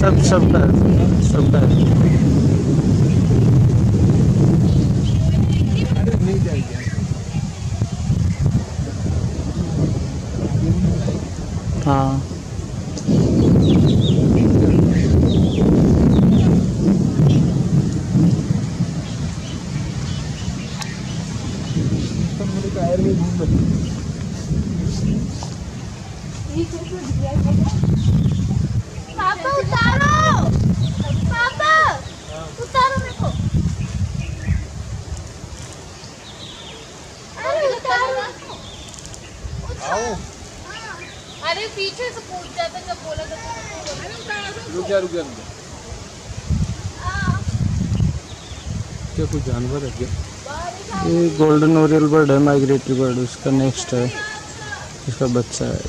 सबका सबका हाँ। पापा उतारो, पापा उतारो मेरे को। अरे उतारो। अरे पीछे से पूछ जाता जब बोला था। रुक जा क्या कुछ जानवर है क्या? ये गोल्डन ओरियल बर्ड है, माइग्रेटरी बर्ड, उसका नेक्स्ट है, इसका बच्चा है।